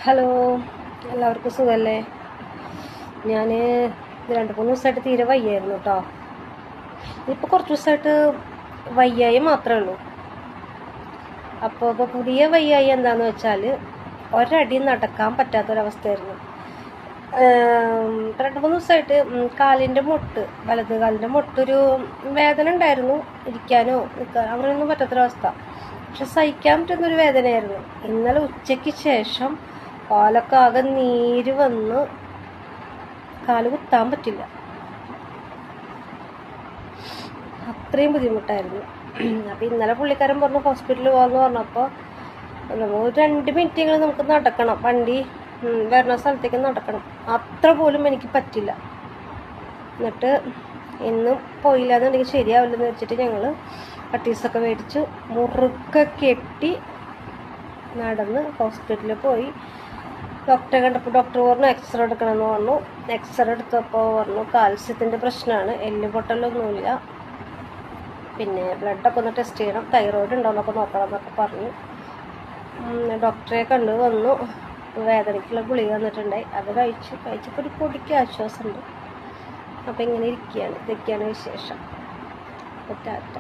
Hello, എല്ലാവർക്കും സുഖമല്ലേ? ഞാൻ 2-3 ദിവസമായിട്ട് തീരെ വയ്യായിരുന്നു കേട്ടോ. ഇപ്പോൾ കുറച്ച് ദിവസമായിട്ട് വയ്യായി മാത്രമേ ഉള്ളൂ. അപ്പോൾ പുതിയ വയ്യായി എന്താണെന്ന് വെച്ചാൽ ഒരടി നടക്കാൻ പറ്റാത്തൊരവസ്ഥയായിരുന്നു. 2-3 ദിവസമായിട്ട് കാലിൻ്റെ മുട്ട്, വലത് കാലിൻ്റെ മുട്ടൊരു വേദന ഉണ്ടായിരുന്നു. ഇരിക്കാനോ നിൽക്കാനോ അങ്ങനെയൊന്നും പറ്റാത്തൊരവസ്ഥ. പക്ഷെ സഹിക്കാൻ പറ്റുന്നൊരു വേദനയായിരുന്നു. ഇന്നലെ ഉച്ചയ്ക്ക് ശേഷം കാലൊക്കെ ആകെ നീര് വന്ന് കാല് കുത്താൻ പറ്റില്ല, അത്രയും ബുദ്ധിമുട്ടായിരുന്നു. അപ്പം ഇന്നലെ പുള്ളിക്കാരൻ പറഞ്ഞു ഹോസ്പിറ്റലിൽ പോകാമെന്ന് പറഞ്ഞപ്പോൾ ഒരു 2 മിനിറ്റെങ്കിലും നമുക്ക് നടക്കണം, വണ്ടി വരുന്ന സ്ഥലത്തേക്ക് നടക്കണം. അത്ര പോലും എനിക്ക് പറ്റില്ല. എന്നിട്ട് ഇന്നും പോയില്ല എന്നുണ്ടെങ്കിൽ ശരിയാവില്ലെന്ന് വെച്ചിട്ട് ഞങ്ങൾ പട്ടീസൊക്കെ മേടിച്ച് മുറുക്കെ കെട്ടി നടന്ന് ഹോസ്പിറ്റലിൽ പോയി. ഡോക്ടറെ കണ്ടപ്പോൾ ഡോക്ടർ പറഞ്ഞു എക്സ്റേ എടുക്കണമെന്ന് പറഞ്ഞു. എക്സ്റേ എടുത്തപ്പോൾ പറഞ്ഞു കാൽസ്യത്തിൻ്റെ പ്രശ്നമാണ്, എല്ല് പൊട്ടലൊന്നുമില്ല, പിന്നെ ബ്ലഡൊക്കെ ഒന്ന് ടെസ്റ്റ് ചെയ്യണം, തൈറോയിഡ് ഉണ്ടോ എന്നൊക്കെ നോക്കണം എന്നൊക്കെ പറഞ്ഞു. ഡോക്ടറെ കണ്ടു വന്നു. വേദനയ്ക്കുള്ള ഗുളിക തന്നിട്ടുണ്ടായി, അത് കഴിച്ചപ്പോൾ ഒരു പൊടിക്ക് ആശ്വാസമുണ്ട്. അപ്പോൾ ഇങ്ങനെ ഇരിക്കുകയാണ്. ഇതൊക്കെയാണ് വിശേഷം. ടാറ്റ.